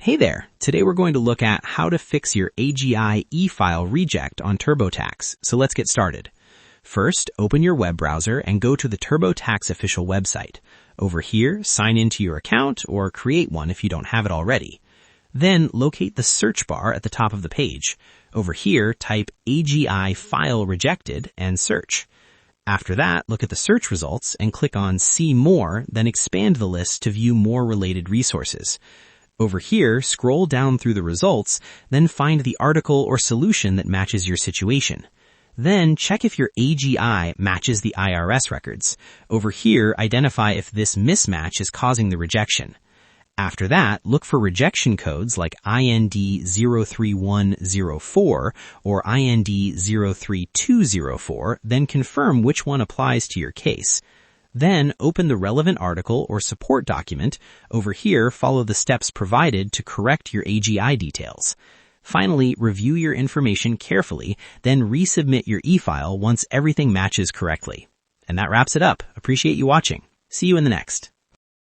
Hey there! Today we're going to look at how to fix your AGI e-file reject on Turbotax, so let's get started. First, open your web browser and go to the Turbotax official website. Over here, sign into your account or create one if you don't have it already. Then, locate the search bar at the top of the page. Over here, type AGI file rejected and search. After that, look at the search results and click on See More, then expand the list to view more related resources. Over here, scroll down through the results, then find the article or solution that matches your situation. Then check if your AGI matches the IRS records. Over here, identify if this mismatch is causing the rejection. After that, look for rejection codes like IND 03104 or IND 03204, then confirm which one applies to your case. Then open the relevant article or support document. Over here, follow the steps provided to correct your AGI details. Finally, review your information carefully, then resubmit your e-file once everything matches correctly. And that wraps it up. Appreciate you watching. See you in the next.